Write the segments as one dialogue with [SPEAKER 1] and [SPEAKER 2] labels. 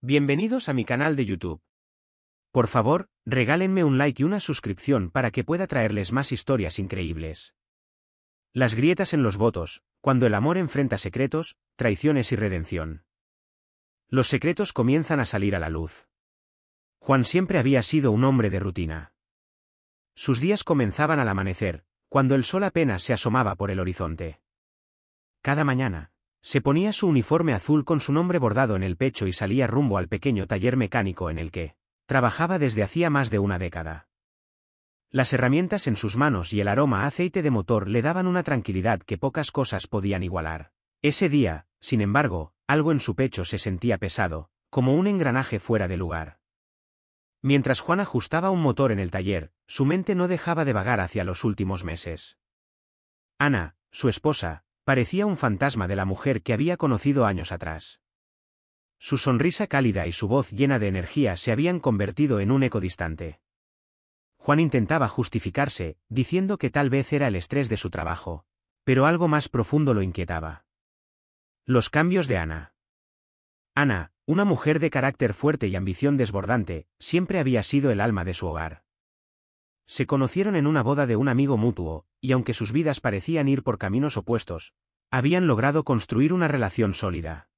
[SPEAKER 1] Bienvenidos a mi canal de YouTube. Por favor, regálenme un like y una suscripción para que pueda traerles más historias increíbles. Las grietas en los votos, cuando el amor enfrenta secretos, traiciones y redención. Los secretos comienzan a salir a la luz. Juan siempre había sido un hombre de rutina. Sus días comenzaban al amanecer, cuando el sol apenas se asomaba por el horizonte. Cada mañana, se ponía su uniforme azul con su nombre bordado en el pecho y salía rumbo al pequeño taller mecánico en el que trabajaba desde hacía más de una década. Las herramientas en sus manos y el aroma a aceite de motor le daban una tranquilidad que pocas cosas podían igualar. Ese día, sin embargo, algo en su pecho se sentía pesado, como un engranaje fuera de lugar. Mientras Juan ajustaba un motor en el taller, su mente no dejaba de vagar hacia los últimos meses. Ana, su esposa, parecía un fantasma de la mujer que había conocido años atrás. Su sonrisa cálida y su voz llena de energía se habían convertido en un eco distante. Juan intentaba justificarse, diciendo que tal vez era el estrés de su trabajo, pero algo más profundo lo inquietaba. Los cambios de Ana. Ana, una mujer de carácter fuerte y ambición desbordante, siempre había sido el alma de su hogar. Se conocieron en una boda de un amigo mutuo, y aunque sus vidas parecían ir por caminos opuestos, habían logrado construir una relación sólida.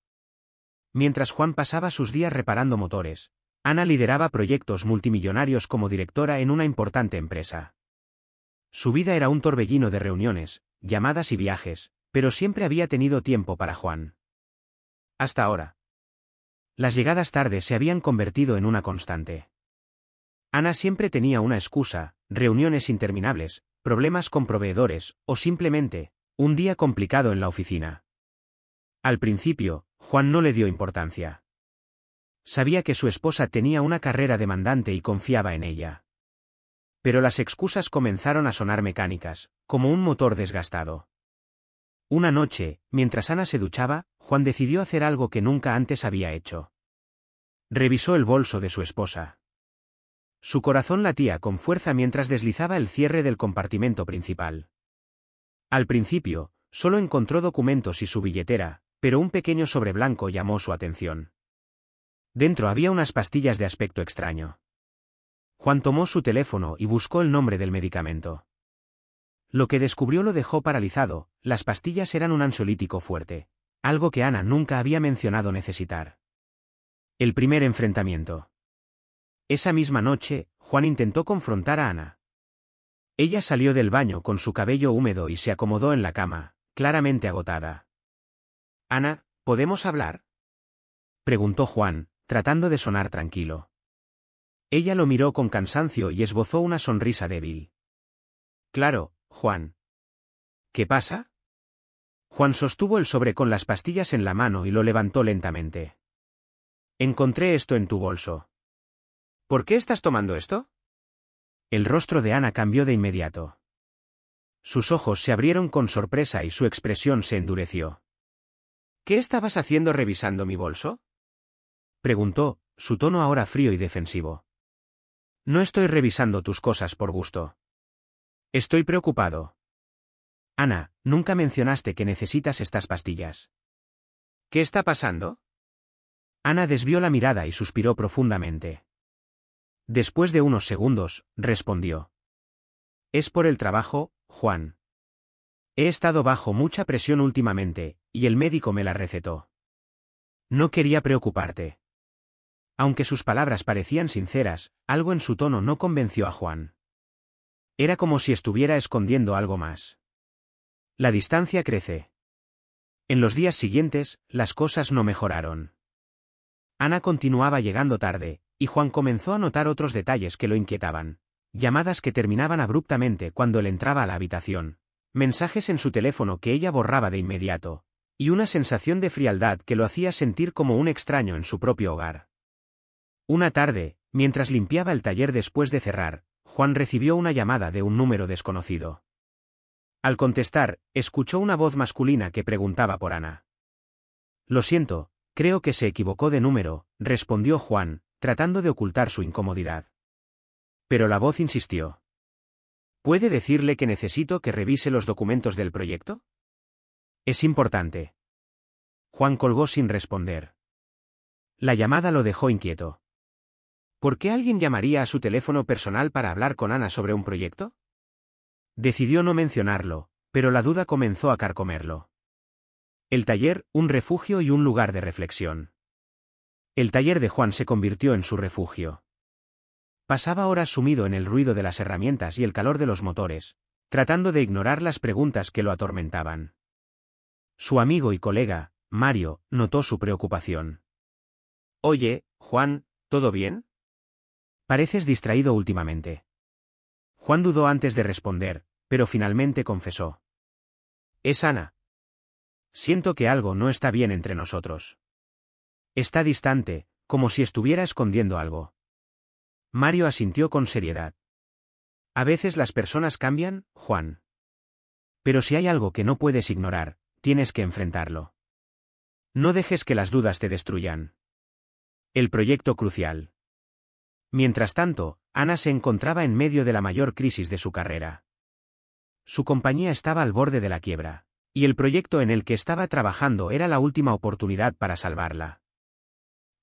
[SPEAKER 1] Mientras Juan pasaba sus días reparando motores, Ana lideraba proyectos multimillonarios como directora en una importante empresa. Su vida era un torbellino de reuniones, llamadas y viajes, pero siempre había tenido tiempo para Juan. Hasta ahora. Las llegadas tarde se habían convertido en una constante. Ana siempre tenía una excusa, reuniones interminables, problemas con proveedores, o simplemente, un día complicado en la oficina. Al principio, Juan no le dio importancia. Sabía que su esposa tenía una carrera demandante y confiaba en ella. Pero las excusas comenzaron a sonar mecánicas, como un motor desgastado. Una noche, mientras Ana se duchaba, Juan decidió hacer algo que nunca antes había hecho. Revisó el bolso de su esposa. Su corazón latía con fuerza mientras deslizaba el cierre del compartimento principal. Al principio, solo encontró documentos y su billetera, pero un pequeño sobre blanco llamó su atención. Dentro había unas pastillas de aspecto extraño. Juan tomó su teléfono y buscó el nombre del medicamento. Lo que descubrió lo dejó paralizado. Las pastillas eran un ansiolítico fuerte, algo que Ana nunca había mencionado necesitar. El primer enfrentamiento. Esa misma noche, Juan intentó confrontar a Ana. Ella salió del baño con su cabello húmedo y se acomodó en la cama, claramente agotada. «Ana, ¿podemos hablar?», preguntó Juan, tratando de sonar tranquilo. Ella lo miró con cansancio y esbozó una sonrisa débil. «Claro, Juan». «¿Qué pasa?». Juan sostuvo el sobre con las pastillas en la mano y lo levantó lentamente. «Encontré esto en tu bolso». «¿Por qué estás tomando esto?». El rostro de Ana cambió de inmediato. Sus ojos se abrieron con sorpresa y su expresión se endureció. «¿Qué estabas haciendo revisando mi bolso?», preguntó, su tono ahora frío y defensivo. «No estoy revisando tus cosas por gusto. Estoy preocupado». «Ana, nunca mencionaste que necesitas estas pastillas». «¿Qué está pasando?». Ana desvió la mirada y suspiró profundamente. Después de unos segundos, respondió. «Es por el trabajo, Juan. He estado bajo mucha presión últimamente, y el médico me la recetó». No quería preocuparte. Aunque sus palabras parecían sinceras, algo en su tono no convenció a Juan. Era como si estuviera escondiendo algo más. La distancia crece. En los días siguientes, las cosas no mejoraron. Ana continuaba llegando tarde, y Juan comenzó a notar otros detalles que lo inquietaban. Llamadas que terminaban abruptamente cuando él entraba a la habitación. Mensajes en su teléfono que ella borraba de inmediato. Y una sensación de frialdad que lo hacía sentir como un extraño en su propio hogar. Una tarde, mientras limpiaba el taller después de cerrar, Juan recibió una llamada de un número desconocido. Al contestar, escuchó una voz masculina que preguntaba por Ana. «Lo siento, creo que se equivocó de número», respondió Juan, tratando de ocultar su incomodidad. Pero la voz insistió. «¿Puede decirle que necesito que revise los documentos del proyecto?». «Es importante». Juan colgó sin responder. La llamada lo dejó inquieto. ¿Por qué alguien llamaría a su teléfono personal para hablar con Ana sobre un proyecto? Decidió no mencionarlo, pero la duda comenzó a carcomerlo. El taller, un refugio y un lugar de reflexión. El taller de Juan se convirtió en su refugio. Pasaba horas sumido en el ruido de las herramientas y el calor de los motores, tratando de ignorar las preguntas que lo atormentaban. Su amigo y colega, Mario, notó su preocupación. Oye, Juan, ¿todo bien? Pareces distraído últimamente. Juan dudó antes de responder, pero finalmente confesó. Es Ana. Siento que algo no está bien entre nosotros. Está distante, como si estuviera escondiendo algo. Mario asintió con seriedad. A veces las personas cambian, Juan. Pero si hay algo que no puedes ignorar, tienes que enfrentarlo. No dejes que las dudas te destruyan. El proyecto crucial. Mientras tanto, Ana se encontraba en medio de la mayor crisis de su carrera. Su compañía estaba al borde de la quiebra, y el proyecto en el que estaba trabajando era la última oportunidad para salvarla.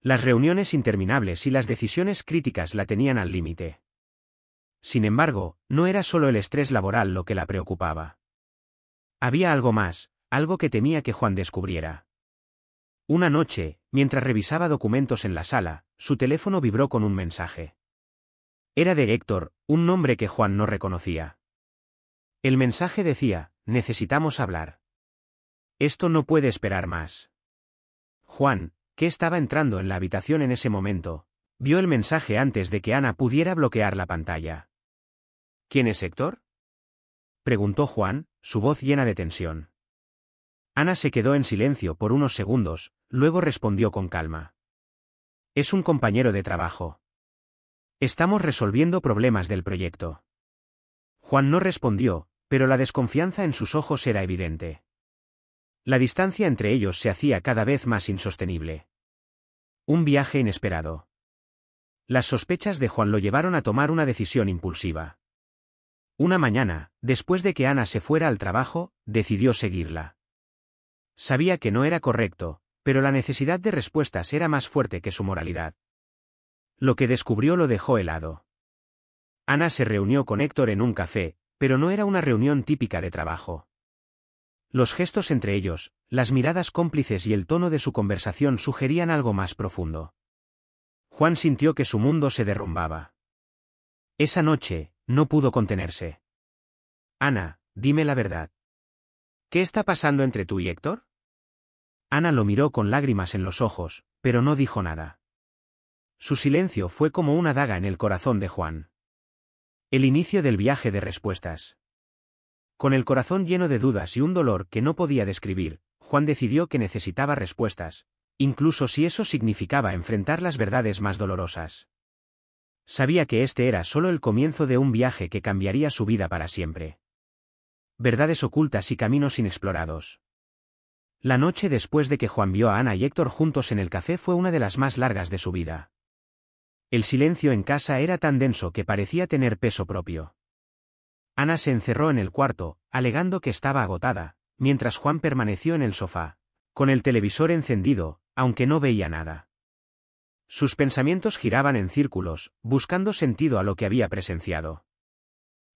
[SPEAKER 1] Las reuniones interminables y las decisiones críticas la tenían al límite. Sin embargo, no era solo el estrés laboral lo que la preocupaba. Había algo más, algo que temía que Juan descubriera. Una noche, mientras revisaba documentos en la sala, su teléfono vibró con un mensaje. Era de Héctor, un nombre que Juan no reconocía. El mensaje decía: necesitamos hablar. Esto no puede esperar más. Juan, que estaba entrando en la habitación en ese momento, vio el mensaje antes de que Ana pudiera bloquear la pantalla. ¿Quién es Héctor?, preguntó Juan, su voz llena de tensión. Ana se quedó en silencio por unos segundos, luego respondió con calma. Es un compañero de trabajo. Estamos resolviendo problemas del proyecto. Juan no respondió, pero la desconfianza en sus ojos era evidente. La distancia entre ellos se hacía cada vez más insostenible. Un viaje inesperado. Las sospechas de Juan lo llevaron a tomar una decisión impulsiva. Una mañana, después de que Ana se fuera al trabajo, decidió seguirla. Sabía que no era correcto, pero la necesidad de respuestas era más fuerte que su moralidad. Lo que descubrió lo dejó helado. Ana se reunió con Héctor en un café, pero no era una reunión típica de trabajo. Los gestos entre ellos, las miradas cómplices y el tono de su conversación sugerían algo más profundo. Juan sintió que su mundo se derrumbaba. Esa noche, no pudo contenerse. Ana, dime la verdad. ¿Qué está pasando entre tú y Héctor? Ana lo miró con lágrimas en los ojos, pero no dijo nada. Su silencio fue como una daga en el corazón de Juan. El inicio del viaje de respuestas. Con el corazón lleno de dudas y un dolor que no podía describir, Juan decidió que necesitaba respuestas, incluso si eso significaba enfrentar las verdades más dolorosas. Sabía que este era solo el comienzo de un viaje que cambiaría su vida para siempre. Verdades ocultas y caminos inexplorados. La noche después de que Juan vio a Ana y Héctor juntos en el café fue una de las más largas de su vida. El silencio en casa era tan denso que parecía tener peso propio. Ana se encerró en el cuarto, alegando que estaba agotada, mientras Juan permaneció en el sofá, con el televisor encendido, aunque no veía nada. Sus pensamientos giraban en círculos, buscando sentido a lo que había presenciado.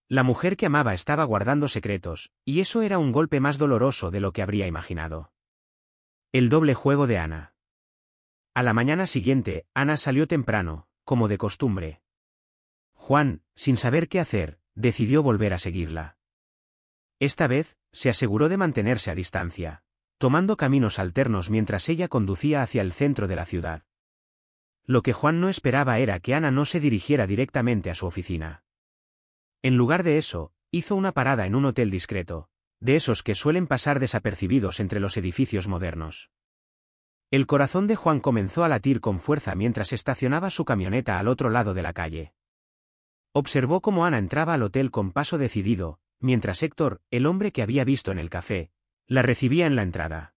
[SPEAKER 1] La mujer que amaba estaba guardando secretos, y eso era un golpe más doloroso de lo que habría imaginado. El doble juego de Ana. A la mañana siguiente, Ana salió temprano, como de costumbre. Juan, sin saber qué hacer, decidió volver a seguirla. Esta vez, se aseguró de mantenerse a distancia, tomando caminos alternos mientras ella conducía hacia el centro de la ciudad. Lo que Juan no esperaba era que Ana no se dirigiera directamente a su oficina. En lugar de eso, hizo una parada en un hotel discreto, de esos que suelen pasar desapercibidos entre los edificios modernos. El corazón de Juan comenzó a latir con fuerza mientras estacionaba su camioneta al otro lado de la calle. Observó cómo Ana entraba al hotel con paso decidido, mientras Héctor, el hombre que había visto en el café, la recibía en la entrada.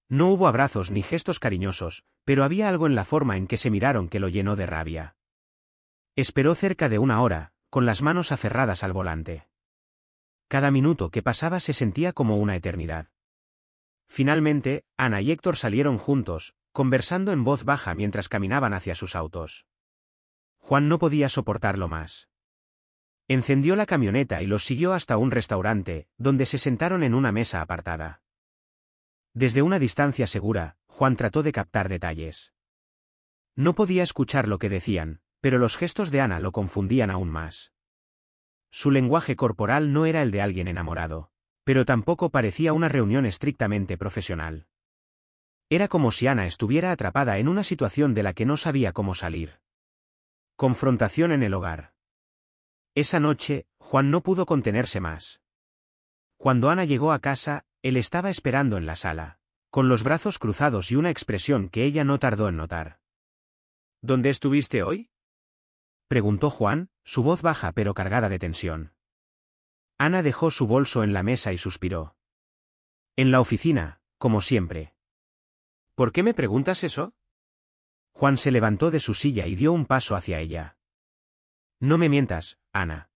[SPEAKER 1] No hubo abrazos ni gestos cariñosos, pero había algo en la forma en que se miraron que lo llenó de rabia. Esperó cerca de una hora, con las manos aferradas al volante. Cada minuto que pasaba se sentía como una eternidad. Finalmente, Ana y Héctor salieron juntos, conversando en voz baja mientras caminaban hacia sus autos. Juan no podía soportarlo más. Encendió la camioneta y los siguió hasta un restaurante, donde se sentaron en una mesa apartada. Desde una distancia segura, Juan trató de captar detalles. No podía escuchar lo que decían, pero los gestos de Ana lo confundían aún más. Su lenguaje corporal no era el de alguien enamorado, pero tampoco parecía una reunión estrictamente profesional. Era como si Ana estuviera atrapada en una situación de la que no sabía cómo salir. Confrontación en el hogar. Esa noche, Juan no pudo contenerse más. Cuando Ana llegó a casa, él estaba esperando en la sala, con los brazos cruzados y una expresión que ella no tardó en notar. ¿Dónde estuviste hoy?, preguntó Juan, su voz baja pero cargada de tensión. Ana dejó su bolso en la mesa y suspiró. En la oficina, como siempre. ¿Por qué me preguntas eso? Juan se levantó de su silla y dio un paso hacia ella. No me mientas, Ana.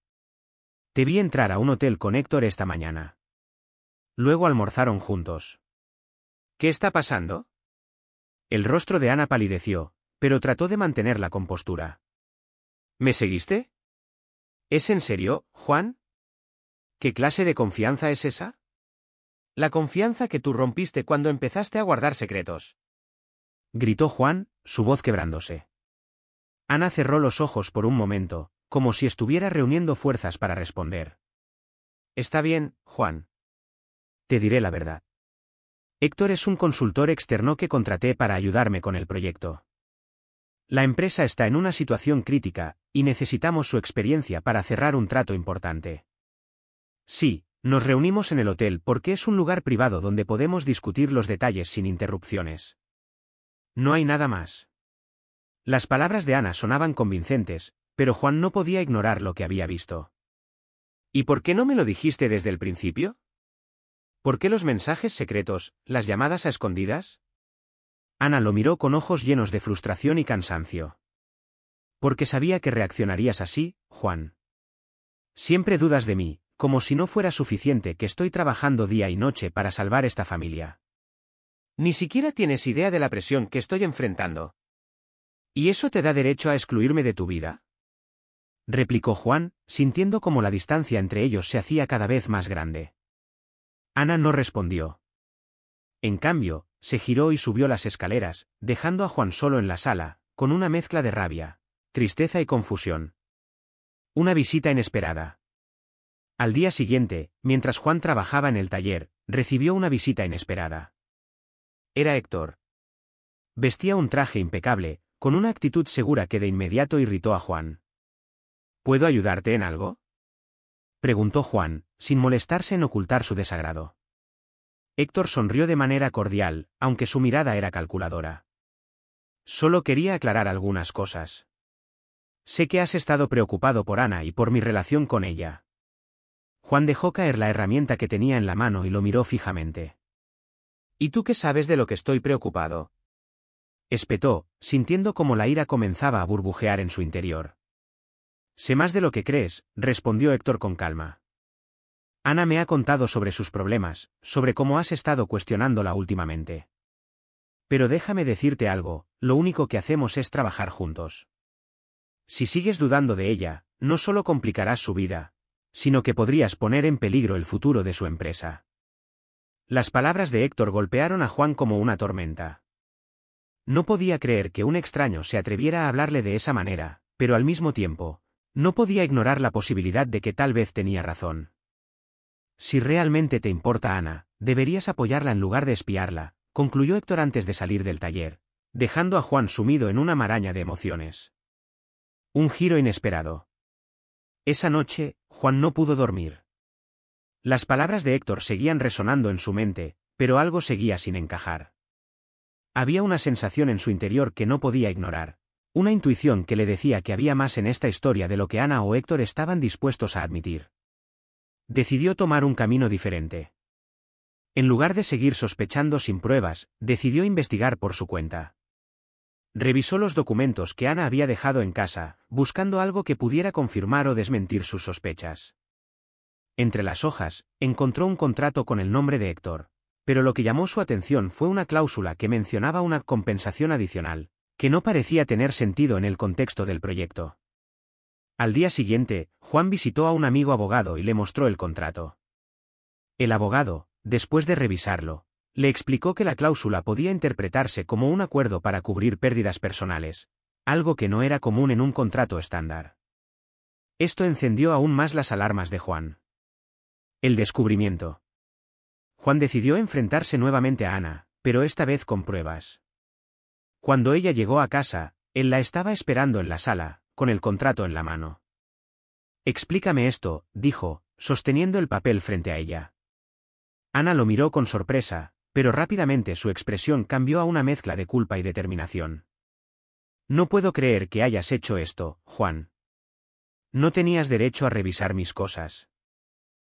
[SPEAKER 1] Te vi entrar a un hotel con Héctor esta mañana. Luego almorzaron juntos. ¿Qué está pasando? El rostro de Ana palideció, pero trató de mantener la compostura. ¿Me seguiste? ¿Es en serio, Juan? ¿Qué clase de confianza es esa? La confianza que tú rompiste cuando empezaste a guardar secretos. Gritó Juan, su voz quebrándose. Ana cerró los ojos por un momento, como si estuviera reuniendo fuerzas para responder. Está bien, Juan. Te diré la verdad. Héctor es un consultor externo que contraté para ayudarme con el proyecto. La empresa está en una situación crítica, y necesitamos su experiencia para cerrar un trato importante. Sí, nos reunimos en el hotel porque es un lugar privado donde podemos discutir los detalles sin interrupciones. No hay nada más. Las palabras de Ana sonaban convincentes, pero Juan no podía ignorar lo que había visto. ¿Y por qué no me lo dijiste desde el principio? ¿Por qué los mensajes secretos, las llamadas a escondidas? Ana lo miró con ojos llenos de frustración y cansancio. Porque sabía que reaccionarías así, Juan. Siempre dudas de mí, como si no fuera suficiente que estoy trabajando día y noche para salvar esta familia. Ni siquiera tienes idea de la presión que estoy enfrentando. ¿Y eso te da derecho a excluirme de tu vida?, replicó Juan, sintiendo como la distancia entre ellos se hacía cada vez más grande. Ana no respondió. En cambio, se giró y subió las escaleras, dejando a Juan solo en la sala, con una mezcla de rabia, tristeza y confusión. Una visita inesperada. Al día siguiente, mientras Juan trabajaba en el taller, recibió una visita inesperada. Era Héctor. Vestía un traje impecable, con una actitud segura que de inmediato irritó a Juan. ¿Puedo ayudarte en algo?, preguntó Juan, sin molestarse en ocultar su desagrado. Héctor sonrió de manera cordial, aunque su mirada era calculadora. Solo quería aclarar algunas cosas. Sé que has estado preocupado por Ana y por mi relación con ella. Juan dejó caer la herramienta que tenía en la mano y lo miró fijamente. ¿Y tú qué sabes de lo que estoy preocupado?, espetó, sintiendo como la ira comenzaba a burbujear en su interior. Sé más de lo que crees, respondió Héctor con calma. Ana me ha contado sobre sus problemas, sobre cómo has estado cuestionándola últimamente. Pero déjame decirte algo, lo único que hacemos es trabajar juntos. Si sigues dudando de ella, no solo complicarás su vida, sino que podrías poner en peligro el futuro de su empresa. Las palabras de Héctor golpearon a Juan como una tormenta. No podía creer que un extraño se atreviera a hablarle de esa manera, pero al mismo tiempo, no podía ignorar la posibilidad de que tal vez tenía razón. Si realmente te importa Ana, deberías apoyarla en lugar de espiarla, concluyó Héctor antes de salir del taller, dejando a Juan sumido en una maraña de emociones. Un giro inesperado. Esa noche, Juan no pudo dormir. Las palabras de Héctor seguían resonando en su mente, pero algo seguía sin encajar. Había una sensación en su interior que no podía ignorar. Una intuición que le decía que había más en esta historia de lo que Ana o Héctor estaban dispuestos a admitir. Decidió tomar un camino diferente. En lugar de seguir sospechando sin pruebas, decidió investigar por su cuenta. Revisó los documentos que Ana había dejado en casa, buscando algo que pudiera confirmar o desmentir sus sospechas. Entre las hojas, encontró un contrato con el nombre de Héctor, pero lo que llamó su atención fue una cláusula que mencionaba una compensación adicional, que no parecía tener sentido en el contexto del proyecto. Al día siguiente, Juan visitó a un amigo abogado y le mostró el contrato. El abogado, después de revisarlo, le explicó que la cláusula podía interpretarse como un acuerdo para cubrir pérdidas personales, algo que no era común en un contrato estándar. Esto encendió aún más las alarmas de Juan. El descubrimiento. Juan decidió enfrentarse nuevamente a Ana, pero esta vez con pruebas. Cuando ella llegó a casa, él la estaba esperando en la sala, con el contrato en la mano. «Explícame esto», dijo, sosteniendo el papel frente a ella. Ana lo miró con sorpresa, pero rápidamente su expresión cambió a una mezcla de culpa y determinación. «No puedo creer que hayas hecho esto, Juan. No tenías derecho a revisar mis cosas».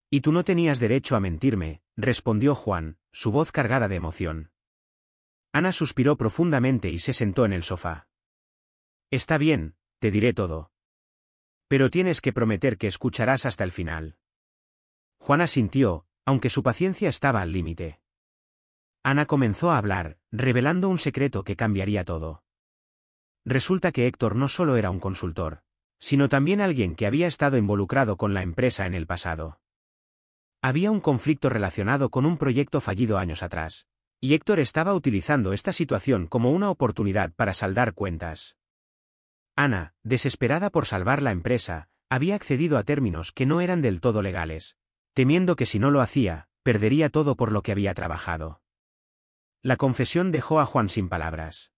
[SPEAKER 1] «Y tú no tenías derecho a mentirme», respondió Juan, su voz cargada de emoción. Ana suspiró profundamente y se sentó en el sofá. «Está bien, te diré todo. Pero tienes que prometer que escucharás hasta el final». Juan asintió, aunque su paciencia estaba al límite. Ana comenzó a hablar, revelando un secreto que cambiaría todo. Resulta que Héctor no solo era un consultor, sino también alguien que había estado involucrado con la empresa en el pasado. Había un conflicto relacionado con un proyecto fallido años atrás, y Héctor estaba utilizando esta situación como una oportunidad para saldar cuentas. Ana, desesperada por salvar la empresa, había accedido a términos que no eran del todo legales, temiendo que si no lo hacía, perdería todo por lo que había trabajado. La confesión dejó a Juan sin palabras.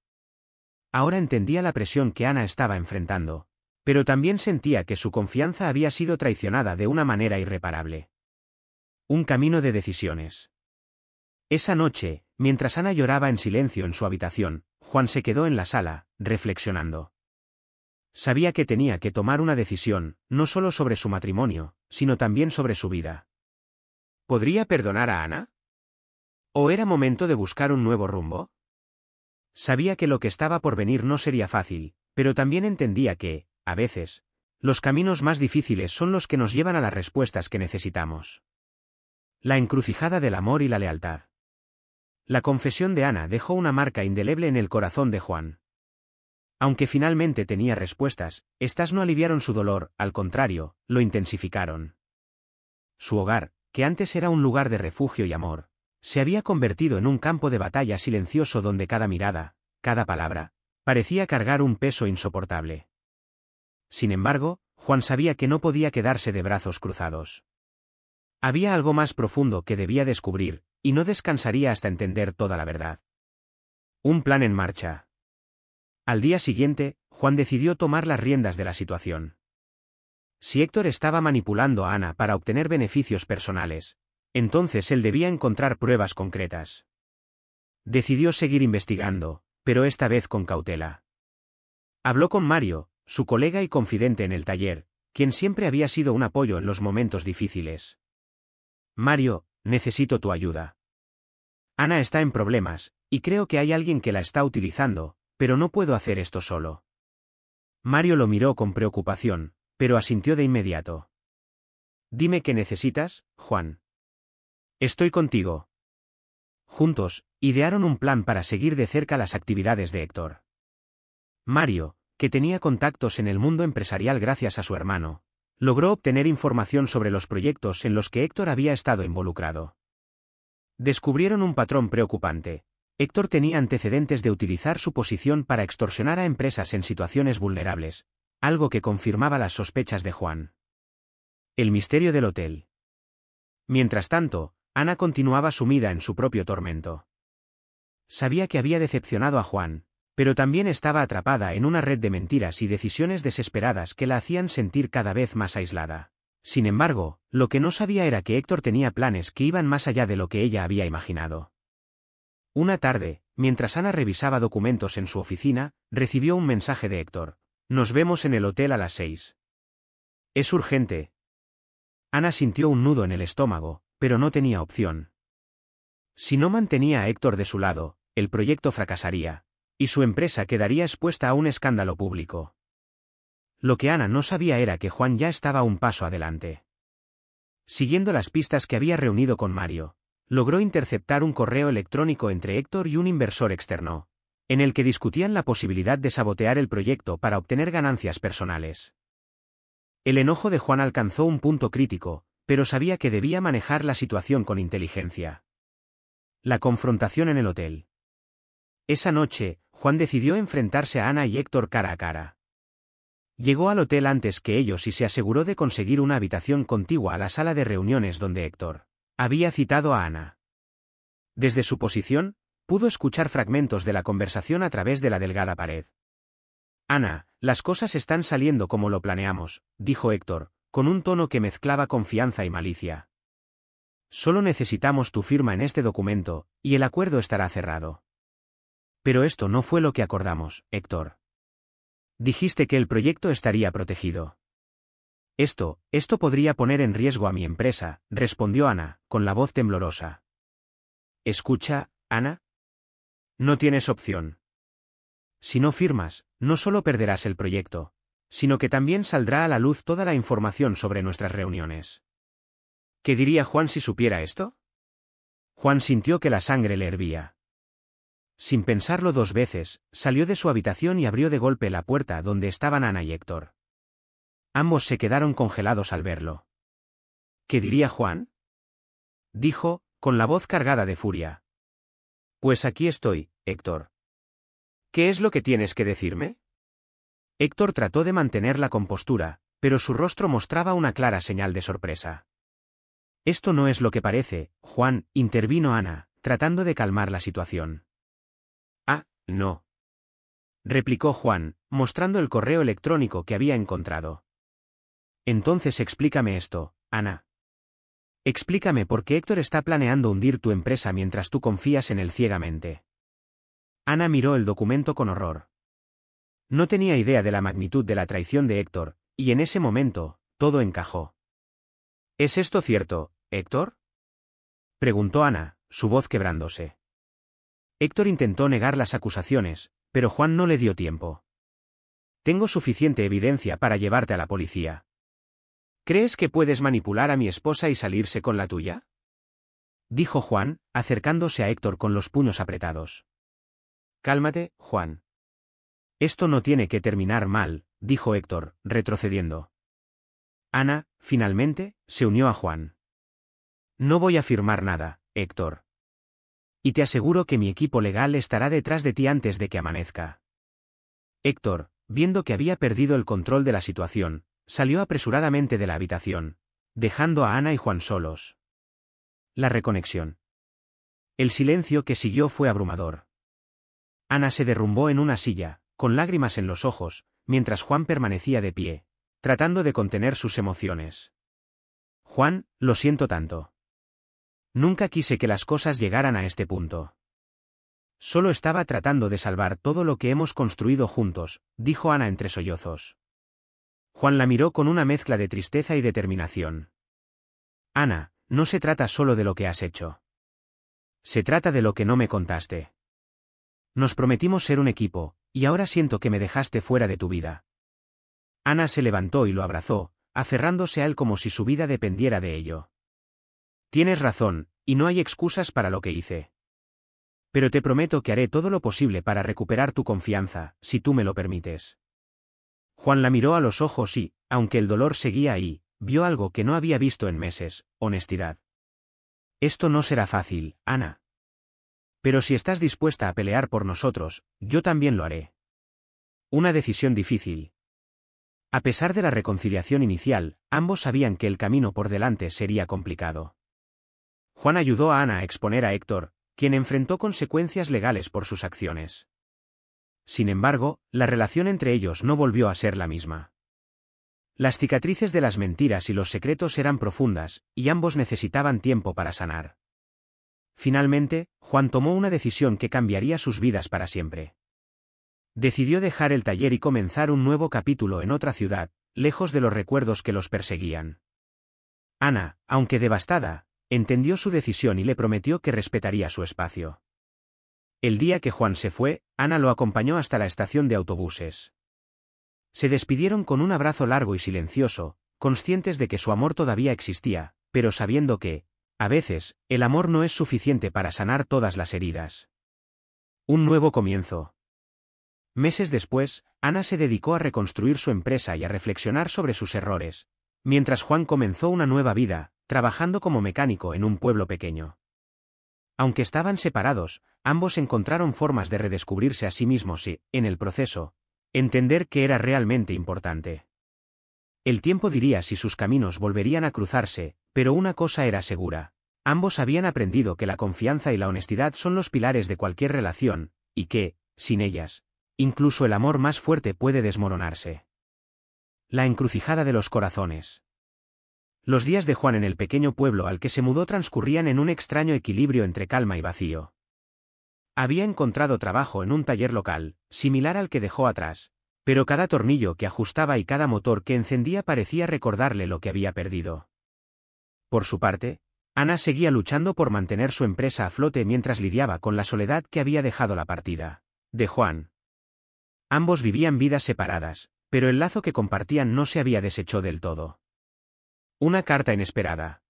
[SPEAKER 1] Ahora entendía la presión que Ana estaba enfrentando, pero también sentía que su confianza había sido traicionada de una manera irreparable. Un camino de decisiones. Esa noche, mientras Ana lloraba en silencio en su habitación, Juan se quedó en la sala, reflexionando. Sabía que tenía que tomar una decisión, no solo sobre su matrimonio, sino también sobre su vida. ¿Podría perdonar a Ana? ¿O era momento de buscar un nuevo rumbo? Sabía que lo que estaba por venir no sería fácil, pero también entendía que, a veces, los caminos más difíciles son los que nos llevan a las respuestas que necesitamos. La encrucijada del amor y la lealtad. La confesión de Ana dejó una marca indeleble en el corazón de Juan. Aunque finalmente tenía respuestas, estas no aliviaron su dolor, al contrario, lo intensificaron. Su hogar, que antes era un lugar de refugio y amor, se había convertido en un campo de batalla silencioso donde cada mirada, cada palabra, parecía cargar un peso insoportable. Sin embargo, Juan sabía que no podía quedarse de brazos cruzados. Había algo más profundo que debía descubrir, y no descansaría hasta entender toda la verdad. Un plan en marcha. Al día siguiente, Juan decidió tomar las riendas de la situación. Si Héctor estaba manipulando a Ana para obtener beneficios personales, entonces él debía encontrar pruebas concretas. Decidió seguir investigando, pero esta vez con cautela. Habló con Mario, su colega y confidente en el taller, quien siempre había sido un apoyo en los momentos difíciles. «Mario, necesito tu ayuda. Ana está en problemas, y creo que hay alguien que la está utilizando, pero no puedo hacer esto solo». Mario lo miró con preocupación, pero asintió de inmediato. «Dime qué necesitas, Juan. Estoy contigo». Juntos, idearon un plan para seguir de cerca las actividades de Héctor. Mario, que tenía contactos en el mundo empresarial gracias a su hermano, logró obtener información sobre los proyectos en los que Héctor había estado involucrado. Descubrieron un patrón preocupante. Héctor tenía antecedentes de utilizar su posición para extorsionar a empresas en situaciones vulnerables, algo que confirmaba las sospechas de Juan. El misterio del hotel. Mientras tanto, Ana continuaba sumida en su propio tormento. Sabía que había decepcionado a Juan, pero también estaba atrapada en una red de mentiras y decisiones desesperadas que la hacían sentir cada vez más aislada. Sin embargo, lo que no sabía era que Héctor tenía planes que iban más allá de lo que ella había imaginado. Una tarde, mientras Ana revisaba documentos en su oficina, recibió un mensaje de Héctor. «Nos vemos en el hotel a las 6. Es urgente». Ana sintió un nudo en el estómago, pero no tenía opción. Si no mantenía a Héctor de su lado, el proyecto fracasaría, y su empresa quedaría expuesta a un escándalo público. Lo que Ana no sabía era que Juan ya estaba un paso adelante. Siguiendo las pistas que había reunido con Mario, logró interceptar un correo electrónico entre Héctor y un inversor externo, en el que discutían la posibilidad de sabotear el proyecto para obtener ganancias personales. El enojo de Juan alcanzó un punto crítico, pero sabía que debía manejar la situación con inteligencia. La confrontación en el hotel. Esa noche, Juan decidió enfrentarse a Ana y Héctor cara a cara. Llegó al hotel antes que ellos y se aseguró de conseguir una habitación contigua a la sala de reuniones donde Héctor había citado a Ana. Desde su posición, pudo escuchar fragmentos de la conversación a través de la delgada pared. Ana, las cosas están saliendo como lo planeamos, dijo Héctor, con un tono que mezclaba confianza y malicia. Solo necesitamos tu firma en este documento, y el acuerdo estará cerrado. Pero esto no fue lo que acordamos, Héctor. Dijiste que el proyecto estaría protegido. Esto podría poner en riesgo a mi empresa, respondió Ana, con la voz temblorosa. Escucha, Ana. No tienes opción. Si no firmas, no solo perderás el proyecto, sino que también saldrá a la luz toda la información sobre nuestras reuniones. ¿Qué diría Juan si supiera esto? Juan sintió que la sangre le hervía. Sin pensarlo dos veces, salió de su habitación y abrió de golpe la puerta donde estaban Ana y Héctor. Ambos se quedaron congelados al verlo. ¿Qué diría Juan? Dijo, con la voz cargada de furia. Pues aquí estoy, Héctor. ¿Qué es lo que tienes que decirme? Héctor trató de mantener la compostura, pero su rostro mostraba una clara señal de sorpresa. Esto no es lo que parece, Juan, intervino Ana, tratando de calmar la situación. Ah, no. Replicó Juan, mostrando el correo electrónico que había encontrado. Entonces explícame esto, Ana. Explícame por qué Héctor está planeando hundir tu empresa mientras tú confías en él ciegamente. Ana miró el documento con horror. No tenía idea de la magnitud de la traición de Héctor, y en ese momento, todo encajó. ¿Es esto cierto, Héctor? Preguntó Ana, su voz quebrándose. Héctor intentó negar las acusaciones, pero Juan no le dio tiempo. Tengo suficiente evidencia para llevarte a la policía. ¿Crees que puedes manipular a mi esposa y salirse con la tuya? Dijo Juan, acercándose a Héctor con los puños apretados. Cálmate, Juan. Esto no tiene que terminar mal, dijo Héctor, retrocediendo. Ana, finalmente, se unió a Juan. No voy a firmar nada, Héctor. Y te aseguro que mi equipo legal estará detrás de ti antes de que amanezca. Héctor, viendo que había perdido el control de la situación, salió apresuradamente de la habitación, dejando a Ana y Juan solos. La reconexión. El silencio que siguió fue abrumador. Ana se derrumbó en una silla, con lágrimas en los ojos, mientras Juan permanecía de pie, tratando de contener sus emociones. Juan, lo siento tanto. Nunca quise que las cosas llegaran a este punto. Solo estaba tratando de salvar todo lo que hemos construido juntos, dijo Ana entre sollozos. Juan la miró con una mezcla de tristeza y determinación. Ana, no se trata solo de lo que has hecho. Se trata de lo que no me contaste. Nos prometimos ser un equipo, y ahora siento que me dejaste fuera de tu vida. Ana se levantó y lo abrazó, aferrándose a él como si su vida dependiera de ello. Tienes razón, y no hay excusas para lo que hice. Pero te prometo que haré todo lo posible para recuperar tu confianza, si tú me lo permites. Juan la miró a los ojos y, aunque el dolor seguía ahí, vio algo que no había visto en meses: honestidad. Esto no será fácil, Ana. Pero si estás dispuesta a pelear por nosotros, yo también lo haré. Una decisión difícil. A pesar de la reconciliación inicial, ambos sabían que el camino por delante sería complicado. Juan ayudó a Ana a exponer a Héctor, quien enfrentó consecuencias legales por sus acciones. Sin embargo, la relación entre ellos no volvió a ser la misma. Las cicatrices de las mentiras y los secretos eran profundas, y ambos necesitaban tiempo para sanar. Finalmente, Juan tomó una decisión que cambiaría sus vidas para siempre. Decidió dejar el taller y comenzar un nuevo capítulo en otra ciudad, lejos de los recuerdos que los perseguían. Ana, aunque devastada, entendió su decisión y le prometió que respetaría su espacio. El día que Juan se fue, Ana lo acompañó hasta la estación de autobuses. Se despidieron con un abrazo largo y silencioso, conscientes de que su amor todavía existía, pero sabiendo que, A veces, el amor no es suficiente para sanar todas las heridas. Un nuevo comienzo. Meses después, Ana se dedicó a reconstruir su empresa y a reflexionar sobre sus errores, mientras Juan comenzó una nueva vida, trabajando como mecánico en un pueblo pequeño. Aunque estaban separados, ambos encontraron formas de redescubrirse a sí mismos y, en el proceso, entender qué era realmente importante. El tiempo diría si sus caminos volverían a cruzarse, pero una cosa era segura. Ambos habían aprendido que la confianza y la honestidad son los pilares de cualquier relación, y que, sin ellas, incluso el amor más fuerte puede desmoronarse. La encrucijada de los corazones. Los días de Juan en el pequeño pueblo al que se mudó transcurrían en un extraño equilibrio entre calma y vacío. Había encontrado trabajo en un taller local, similar al que dejó atrás, pero cada tornillo que ajustaba y cada motor que encendía parecía recordarle lo que había perdido. Por su parte, Ana seguía luchando por mantener su empresa a flote mientras lidiaba con la soledad que había dejado la partida de Juan. Ambos vivían vidas separadas, pero el lazo que compartían no se había deshecho del todo. Una carta inesperada.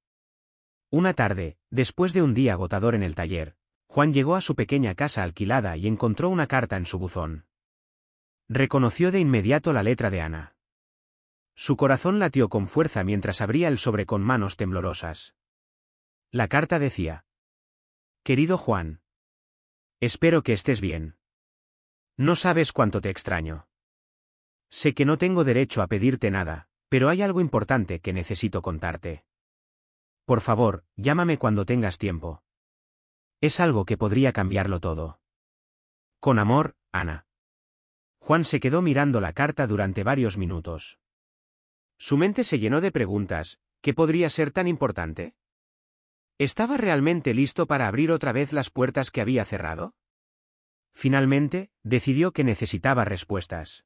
[SPEAKER 1] Una tarde, después de un día agotador en el taller, Juan llegó a su pequeña casa alquilada y encontró una carta en su buzón. Reconoció de inmediato la letra de Ana. Su corazón latió con fuerza mientras abría el sobre con manos temblorosas. La carta decía: Querido Juan, espero que estés bien. No sabes cuánto te extraño. Sé que no tengo derecho a pedirte nada, pero hay algo importante que necesito contarte. Por favor, llámame cuando tengas tiempo. Es algo que podría cambiarlo todo. Con amor, Ana. Juan se quedó mirando la carta durante varios minutos. Su mente se llenó de preguntas. ¿Qué podría ser tan importante? ¿Estaba realmente listo para abrir otra vez las puertas que había cerrado? Finalmente, decidió que necesitaba respuestas.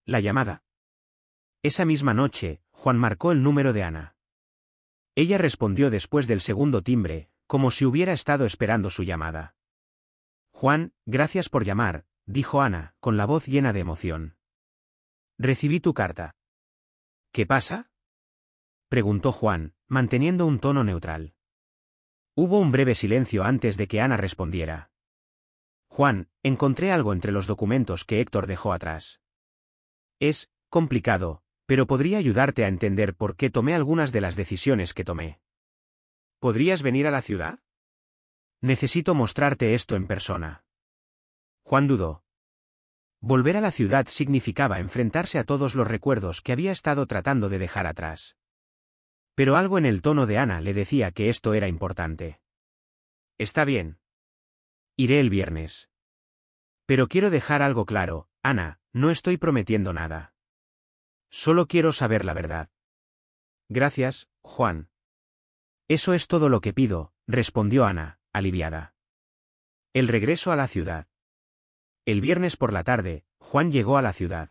[SPEAKER 1] La llamada. Esa misma noche, Juan marcó el número de Ana. Ella respondió después del segundo timbre, como si hubiera estado esperando su llamada. Juan, gracias por llamar, dijo Ana, con la voz llena de emoción. Recibí tu carta. ¿Qué pasa? Preguntó Juan, manteniendo un tono neutral. Hubo un breve silencio antes de que Ana respondiera. Juan, encontré algo entre los documentos que Héctor dejó atrás. Es complicado, pero podría ayudarte a entender por qué tomé algunas de las decisiones que tomé. ¿Podrías venir a la ciudad? Necesito mostrarte esto en persona. Juan dudó. Volver a la ciudad significaba enfrentarse a todos los recuerdos que había estado tratando de dejar atrás. Pero algo en el tono de Ana le decía que esto era importante. Está bien. Iré el viernes. Pero quiero dejar algo claro, Ana, no estoy prometiendo nada. Solo quiero saber la verdad. Gracias, Juan. Eso es todo lo que pido, respondió Ana, aliviada. El regreso a la ciudad. El viernes por la tarde, Juan llegó a la ciudad.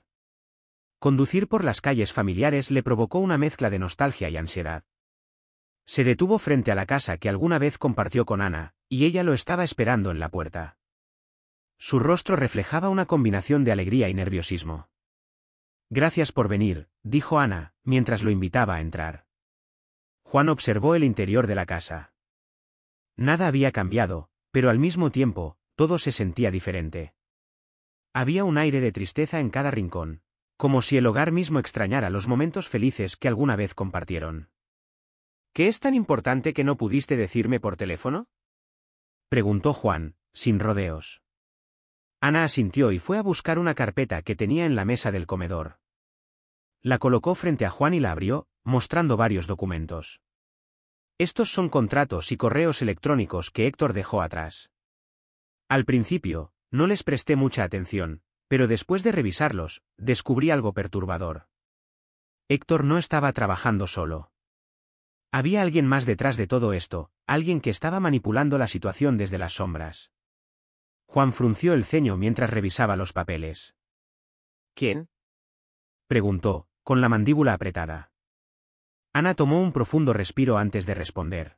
[SPEAKER 1] Conducir por las calles familiares le provocó una mezcla de nostalgia y ansiedad. Se detuvo frente a la casa que alguna vez compartió con Ana, y ella lo estaba esperando en la puerta. Su rostro reflejaba una combinación de alegría y nerviosismo. Gracias por venir, dijo Ana, mientras lo invitaba a entrar. Juan observó el interior de la casa. Nada había cambiado, pero al mismo tiempo, todo se sentía diferente. Había un aire de tristeza en cada rincón, como si el hogar mismo extrañara los momentos felices que alguna vez compartieron. ¿Qué es tan importante que no pudiste decirme por teléfono? Preguntó Juan, sin rodeos. Ana asintió y fue a buscar una carpeta que tenía en la mesa del comedor. La colocó frente a Juan y la abrió, mostrando varios documentos. Estos son contratos y correos electrónicos que Héctor dejó atrás. Al principio, no les presté mucha atención, pero después de revisarlos, descubrí algo perturbador. Héctor no estaba trabajando solo. Había alguien más detrás de todo esto, alguien que estaba manipulando la situación desde las sombras. Juan frunció el ceño mientras revisaba los papeles. ¿Quién? Preguntó, con la mandíbula apretada. Ana tomó un profundo respiro antes de responder.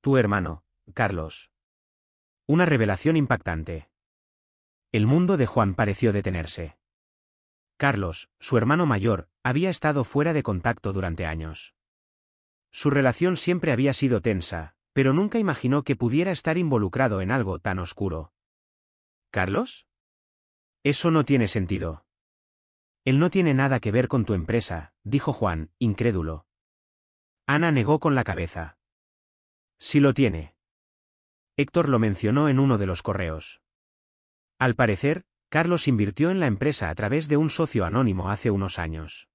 [SPEAKER 1] Tu hermano, Carlos. Una revelación impactante. El mundo de Juan pareció detenerse. Carlos, su hermano mayor, había estado fuera de contacto durante años. Su relación siempre había sido tensa, pero nunca imaginó que pudiera estar involucrado en algo tan oscuro. ¿Carlos? Eso no tiene sentido. Él no tiene nada que ver con tu empresa, dijo Juan, incrédulo. Ana negó con la cabeza. Sí lo tiene. Héctor lo mencionó en uno de los correos. Al parecer, Carlos invirtió en la empresa a través de un socio anónimo hace unos años.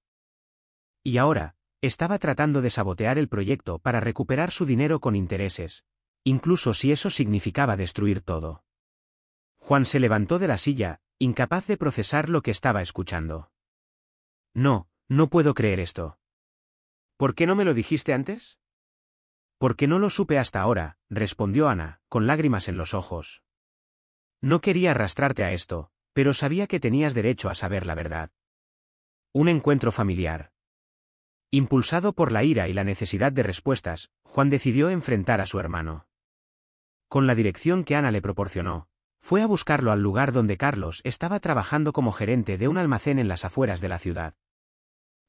[SPEAKER 1] Y ahora, estaba tratando de sabotear el proyecto para recuperar su dinero con intereses, incluso si eso significaba destruir todo. Juan se levantó de la silla, incapaz de procesar lo que estaba escuchando. No, no puedo creer esto. ¿Por qué no me lo dijiste antes? Porque no lo supe hasta ahora, respondió Ana, con lágrimas en los ojos. No quería arrastrarte a esto, pero sabía que tenías derecho a saber la verdad. Un encuentro familiar. Impulsado por la ira y la necesidad de respuestas, Juan decidió enfrentar a su hermano. Con la dirección que Ana le proporcionó, fue a buscarlo al lugar donde Carlos estaba trabajando como gerente de un almacén en las afueras de la ciudad.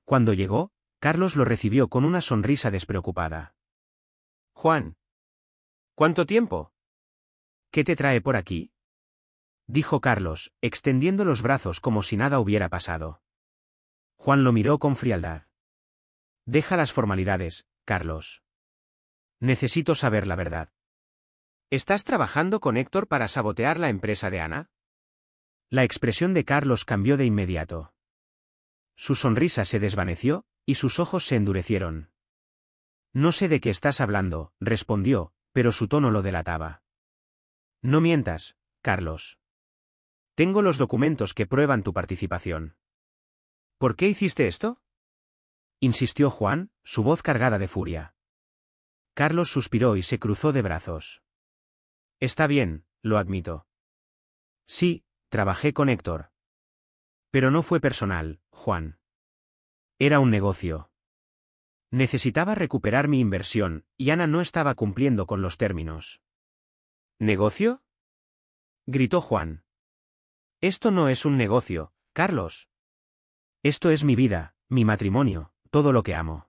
[SPEAKER 1] Cuando llegó, Carlos lo recibió con una sonrisa despreocupada. Juan. ¿Cuánto tiempo? ¿Qué te trae por aquí? Dijo Carlos, extendiendo los brazos como si nada hubiera pasado. Juan lo miró con frialdad. Deja las formalidades, Carlos. Necesito saber la verdad. ¿Estás trabajando con Héctor para sabotear la empresa de Ana? La expresión de Carlos cambió de inmediato. Su sonrisa se desvaneció, y sus ojos se endurecieron. No sé de qué estás hablando, respondió, pero su tono lo delataba. No mientas, Carlos. Tengo los documentos que prueban tu participación. ¿Por qué hiciste esto? Insistió Juan, su voz cargada de furia. Carlos suspiró y se cruzó de brazos. Está bien, lo admito. Sí, trabajé con Héctor. Pero no fue personal, Juan. Era un negocio. Necesitaba recuperar mi inversión, y Ana no estaba cumpliendo con los términos. ¿Negocio? Gritó Juan. Esto no es un negocio, Carlos. Esto es mi vida, mi matrimonio, todo lo que amo.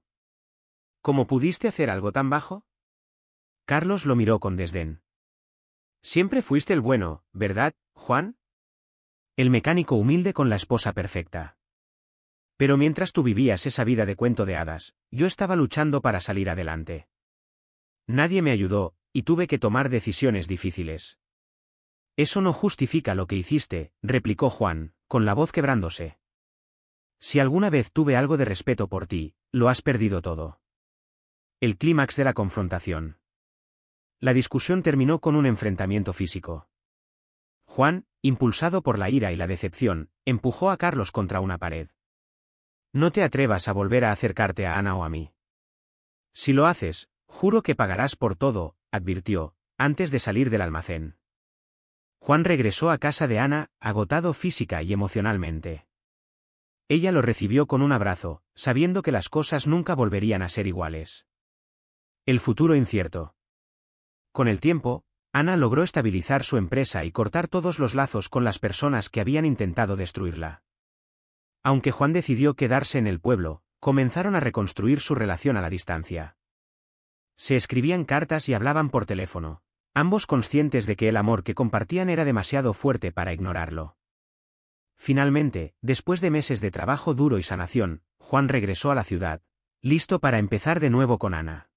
[SPEAKER 1] ¿Cómo pudiste hacer algo tan bajo? Carlos lo miró con desdén. Siempre fuiste el bueno, ¿verdad, Juan? El mecánico humilde con la esposa perfecta. Pero mientras tú vivías esa vida de cuento de hadas, yo estaba luchando para salir adelante. Nadie me ayudó, y tuve que tomar decisiones difíciles. Eso no justifica lo que hiciste, replicó Juan, con la voz quebrándose. Si alguna vez tuve algo de respeto por ti, lo has perdido todo. El clímax de la confrontación. La discusión terminó con un enfrentamiento físico. Juan, impulsado por la ira y la decepción, empujó a Carlos contra una pared. No te atrevas a volver a acercarte a Ana o a mí. Si lo haces, juro que pagarás por todo, advirtió, antes de salir del almacén. Juan regresó a casa de Ana, agotado física y emocionalmente. Ella lo recibió con un abrazo, sabiendo que las cosas nunca volverían a ser iguales. El futuro incierto. Con el tiempo, Ana logró estabilizar su empresa y cortar todos los lazos con las personas que habían intentado destruirla. Aunque Juan decidió quedarse en el pueblo, comenzaron a reconstruir su relación a la distancia. Se escribían cartas y hablaban por teléfono, ambos conscientes de que el amor que compartían era demasiado fuerte para ignorarlo. Finalmente, después de meses de trabajo duro y sanación, Juan regresó a la ciudad, listo para empezar de nuevo con Ana.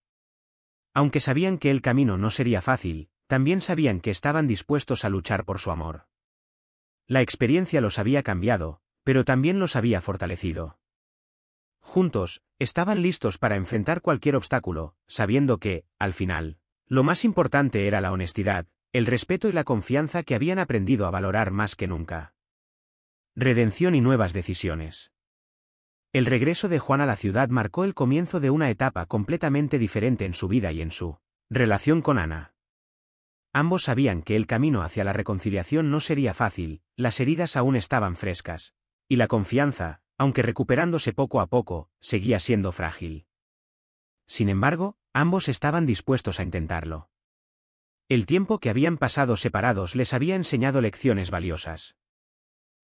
[SPEAKER 1] Aunque sabían que el camino no sería fácil, también sabían que estaban dispuestos a luchar por su amor. La experiencia los había cambiado, pero también los había fortalecido. Juntos, estaban listos para enfrentar cualquier obstáculo, sabiendo que, al final, lo más importante era la honestidad, el respeto y la confianza que habían aprendido a valorar más que nunca. Redención y nuevas decisiones. El regreso de Juan a la ciudad marcó el comienzo de una etapa completamente diferente en su vida y en su relación con Ana. Ambos sabían que el camino hacia la reconciliación no sería fácil, las heridas aún estaban frescas, y la confianza, aunque recuperándose poco a poco, seguía siendo frágil. Sin embargo, ambos estaban dispuestos a intentarlo. El tiempo que habían pasado separados les había enseñado lecciones valiosas.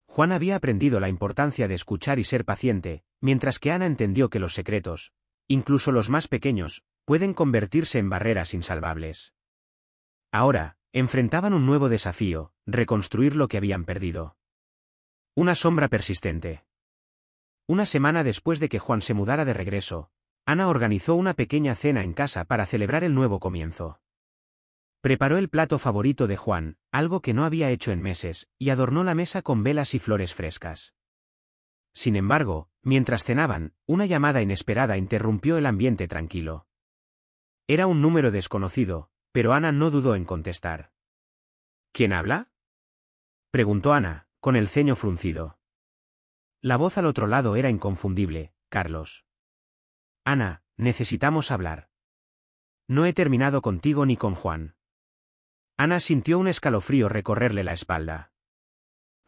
[SPEAKER 1] Juan había aprendido la importancia de escuchar y ser paciente, mientras que Ana entendió que los secretos, Incluso los más pequeños pueden convertirse en barreras insalvables. Ahora, enfrentaban un nuevo desafío: reconstruir lo que habían perdido. Una sombra persistente. Una semana después de que Juan se mudara de regreso, Ana organizó una pequeña cena en casa para celebrar el nuevo comienzo. Preparó el plato favorito de Juan, algo que no había hecho en meses, y adornó la mesa con velas y flores frescas. Sin embargo, mientras cenaban, una llamada inesperada interrumpió el ambiente tranquilo. Era un número desconocido, pero Ana no dudó en contestar. ¿Quién habla?, preguntó Ana, con el ceño fruncido. La voz al otro lado era inconfundible: Carlos. Ana, necesitamos hablar. No he terminado contigo ni con Juan. Ana sintió un escalofrío recorrerle la espalda.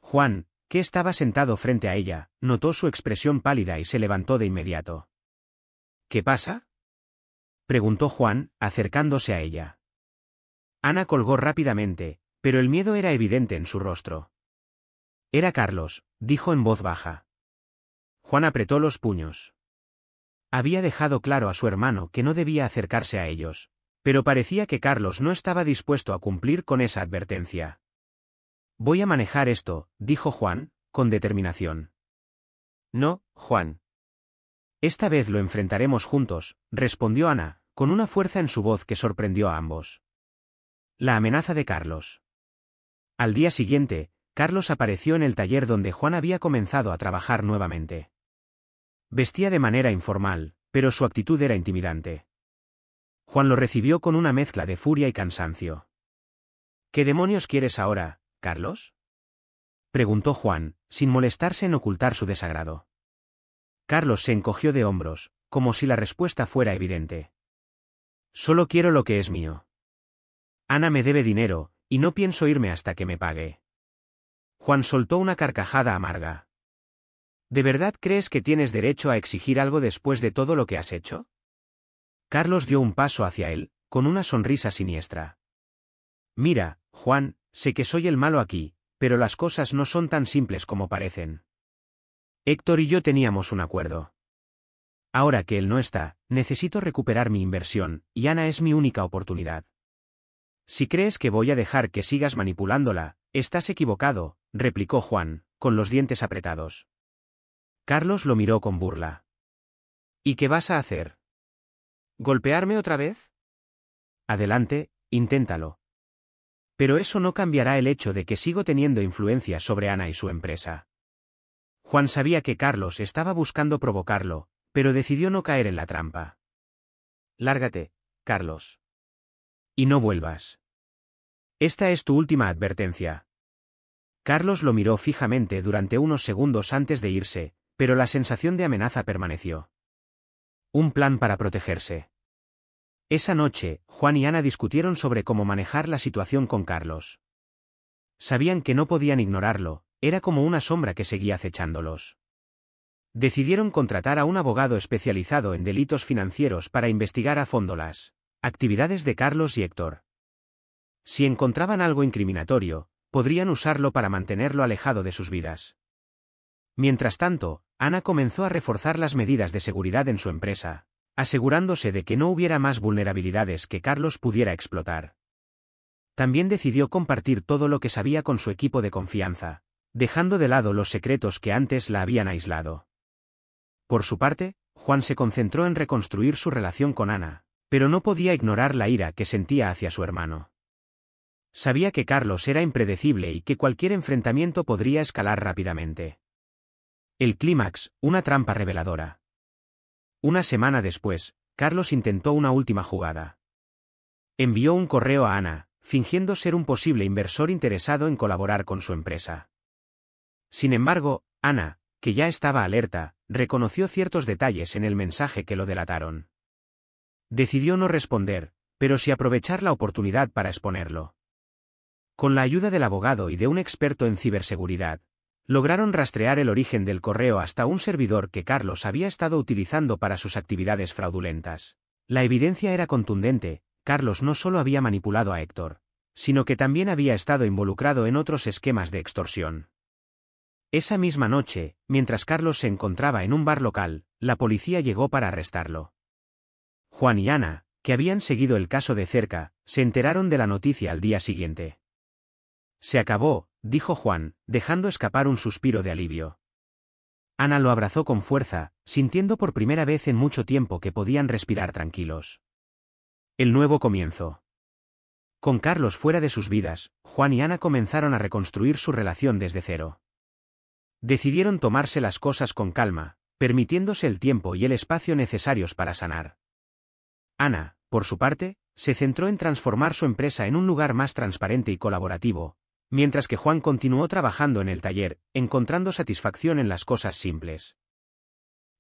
[SPEAKER 1] Juan, que estaba sentado frente a ella, notó su expresión pálida y se levantó de inmediato. ¿Qué pasa?, preguntó Juan, acercándose a ella. Ana colgó rápidamente, pero el miedo era evidente en su rostro. Era Carlos, dijo en voz baja. Juan apretó los puños. Había dejado claro a su hermano que no debía acercarse a ellos, pero parecía que Carlos no estaba dispuesto a cumplir con esa advertencia. Voy a manejar esto, dijo Juan, con determinación. No, Juan. Esta vez lo enfrentaremos juntos, respondió Ana, con una fuerza en su voz que sorprendió a ambos. La amenaza de Carlos. Al día siguiente, Carlos apareció en el taller donde Juan había comenzado a trabajar nuevamente. Vestía de manera informal, pero su actitud era intimidante. Juan lo recibió con una mezcla de furia y cansancio. ¿Qué demonios quieres ahora, Carlos?, preguntó Juan, sin molestarse en ocultar su desagrado. Carlos se encogió de hombros, como si la respuesta fuera evidente. Solo quiero lo que es mío. Ana me debe dinero, y no pienso irme hasta que me pague. Juan soltó una carcajada amarga. ¿De verdad crees que tienes derecho a exigir algo después de todo lo que has hecho? Carlos dio un paso hacia él, con una sonrisa siniestra. Mira, Juan, sé que soy el malo aquí, pero las cosas no son tan simples como parecen. Héctor y yo teníamos un acuerdo. Ahora que él no está, necesito recuperar mi inversión, y Ana es mi única oportunidad. Si crees que voy a dejar que sigas manipulándola, estás equivocado, replicó Juan, con los dientes apretados. Carlos lo miró con burla. ¿Y qué vas a hacer? ¿Golpearme otra vez? Adelante, inténtalo. Pero eso no cambiará el hecho de que sigo teniendo influencia sobre Ana y su empresa. Juan sabía que Carlos estaba buscando provocarlo, pero decidió no caer en la trampa. Lárgate, Carlos. Y no vuelvas. Esta es tu última advertencia. Carlos lo miró fijamente durante unos segundos antes de irse, pero la sensación de amenaza permaneció. Un plan para protegerse. Esa noche, Juan y Ana discutieron sobre cómo manejar la situación con Carlos. Sabían que no podían ignorarlo, era como una sombra que seguía acechándolos. Decidieron contratar a un abogado especializado en delitos financieros para investigar a fondo las actividades de Carlos y Héctor. Si encontraban algo incriminatorio, podrían usarlo para mantenerlo alejado de sus vidas. Mientras tanto, Ana comenzó a reforzar las medidas de seguridad en su empresa, asegurándose de que no hubiera más vulnerabilidades que Carlos pudiera explotar. También decidió compartir todo lo que sabía con su equipo de confianza, dejando de lado los secretos que antes la habían aislado. Por su parte, Juan se concentró en reconstruir su relación con Ana, pero no podía ignorar la ira que sentía hacia su hermano. Sabía que Carlos era impredecible y que cualquier enfrentamiento podría escalar rápidamente. El clímax, una trampa reveladora. Una semana después, Carlos intentó una última jugada. Envió un correo a Ana, fingiendo ser un posible inversor interesado en colaborar con su empresa. Sin embargo, Ana, que ya estaba alerta, reconoció ciertos detalles en el mensaje que lo delataron. Decidió no responder, pero sí aprovechar la oportunidad para exponerlo. Con la ayuda del abogado y de un experto en ciberseguridad, lograron rastrear el origen del correo hasta un servidor que Carlos había estado utilizando para sus actividades fraudulentas. La evidencia era contundente: Carlos no solo había manipulado a Héctor, sino que también había estado involucrado en otros esquemas de extorsión. Esa misma noche, mientras Carlos se encontraba en un bar local, la policía llegó para arrestarlo. Juan y Ana, que habían seguido el caso de cerca, se enteraron de la noticia al día siguiente. Se acabó, dijo Juan, dejando escapar un suspiro de alivio. Ana lo abrazó con fuerza, sintiendo por primera vez en mucho tiempo que podían respirar tranquilos. El nuevo comienzo. Con Carlos fuera de sus vidas, Juan y Ana comenzaron a reconstruir su relación desde cero. Decidieron tomarse las cosas con calma, permitiéndose el tiempo y el espacio necesarios para sanar. Ana, por su parte, se centró en transformar su empresa en un lugar más transparente y colaborativo, mientras que Juan continuó trabajando en el taller, encontrando satisfacción en las cosas simples.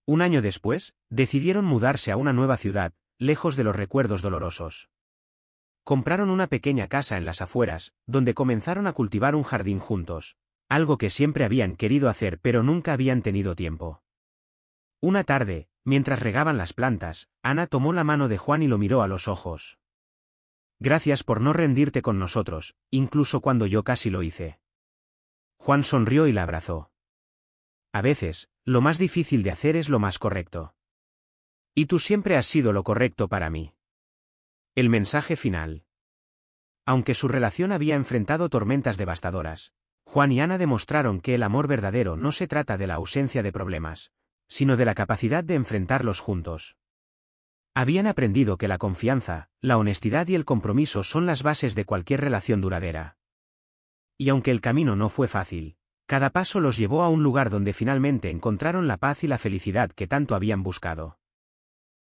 [SPEAKER 1] Un año después, decidieron mudarse a una nueva ciudad, lejos de los recuerdos dolorosos. Compraron una pequeña casa en las afueras, donde comenzaron a cultivar un jardín juntos, algo que siempre habían querido hacer pero nunca habían tenido tiempo. Una tarde, mientras regaban las plantas, Ana tomó la mano de Juan y lo miró a los ojos. Gracias por no rendirte con nosotros, incluso cuando yo casi lo hice. Juan sonrió y la abrazó. A veces, lo más difícil de hacer es lo más correcto. Y tú siempre has sido lo correcto para mí. El mensaje final. Aunque su relación había enfrentado tormentas devastadoras, Juan y Ana demostraron que el amor verdadero no se trata de la ausencia de problemas, sino de la capacidad de enfrentarlos juntos. Habían aprendido que la confianza, la honestidad y el compromiso son las bases de cualquier relación duradera. Y aunque el camino no fue fácil, cada paso los llevó a un lugar donde finalmente encontraron la paz y la felicidad que tanto habían buscado.